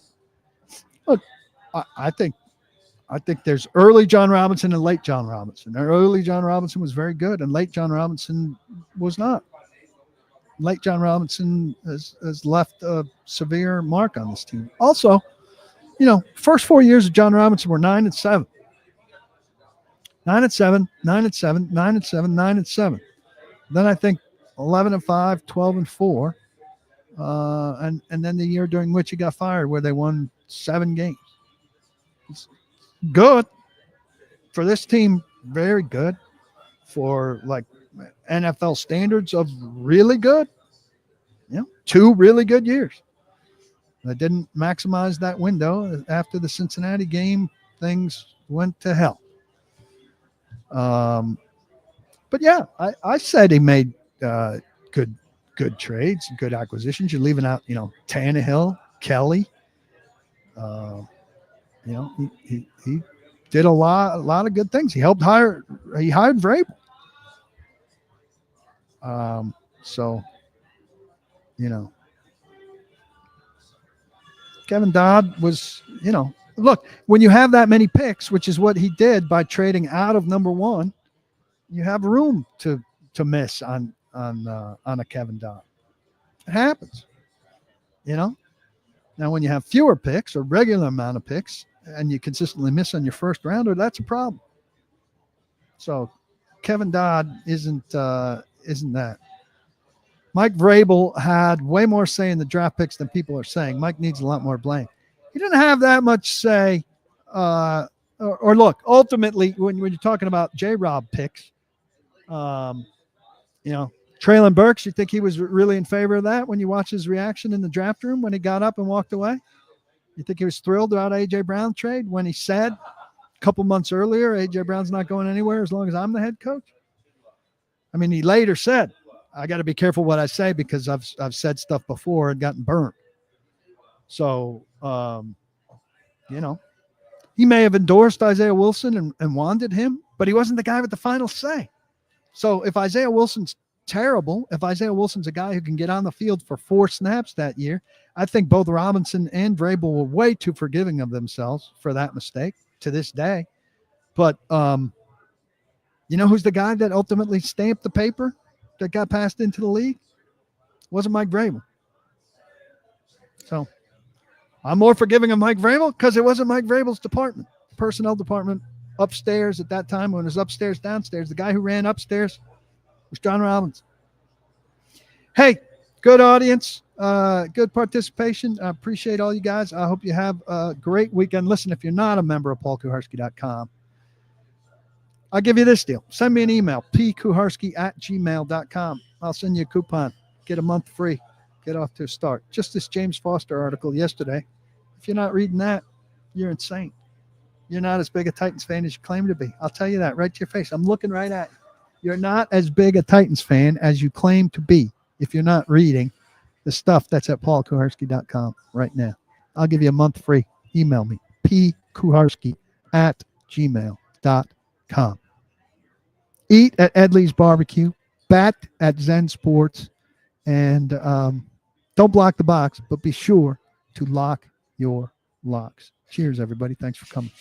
Look, I think there's early John Robinson and late John Robinson. Early John Robinson was very good, and late John Robinson was not. Late John Robinson has left a severe mark on this team. Also, first 4 years of John Robinson were 9-7. 9-7, 9-7, 9-7, 9-7. Then I think 11-5, 12-4. And then the year during which he got fired where they won 7 games. It's good for this team, very good for like NFL standards of really good. 2 really good years. They didn't maximize that window. After the Cincinnati game, things went to hell. But yeah, I said he made good trades, good acquisitions. You're leaving out, Tannehill, Kelly. He did a lot of good things. He hired Vrabel. Kevin Dodd was, look, when you have that many picks, which is what he did by trading out of number 1, you have room to miss on a Kevin Dodd. It happens, Now, when you have fewer picks or regular amount of picks and you consistently miss on your first rounder, that's a problem. So Kevin Dodd isn't that. Mike Vrabel had way more say in the draft picks than people are saying. Mike needs a lot more blame. He didn't have that much say. Or look, ultimately, when you're talking about J-Rob picks, Traylon Burks, you think he was really in favor of that when you watch his reaction in the draft room when he got up and walked away? You think he was thrilled about A.J. Brown trade when he said a couple months earlier, A.J. Brown's not going anywhere as long as I'm the head coach? I mean, he later said, I got to be careful what I say because I've said stuff before and gotten burnt. So, he may have endorsed Isaiah Wilson and wanted him, but he wasn't the guy with the final say. So if Isaiah Wilson's terrible, if Isaiah Wilson's a guy who can get on the field for 4 snaps that year, I think both Robinson and Vrabel were way too forgiving of themselves for that mistake to this day. But who's the guy that ultimately stamped the paper that got passed into the league? It wasn't Mike Vrabel. So I'm more forgiving of Mike Vrabel because it wasn't Mike Vrabel's department, personnel department upstairs at that time when it was upstairs, downstairs. The guy who ran upstairs was John Robinson. Hey, good audience, good participation. I appreciate all you guys. I hope you have a great weekend. Listen, if you're not a member of PaulKuharsky.com, I'll give you this deal. Send me an email, pkuharsky@gmail.com. I'll send you a coupon. Get a month free. Get off to a start. Just this James Foster article yesterday. If you're not reading that, you're insane. You're not as big a Titans fan as you claim to be. I'll tell you that right to your face. I'm looking right at you. You're not as big a Titans fan as you claim to be if you're not reading the stuff that's at paulkuharsky.com right now. I'll give you a month free. Email me, pkuharsky@gmail.com. Eat at EDLEY'S BBQ. Bet at Zen Sports. And don't block the box, but be sure to lock your locks. Cheers, everybody. Thanks for coming.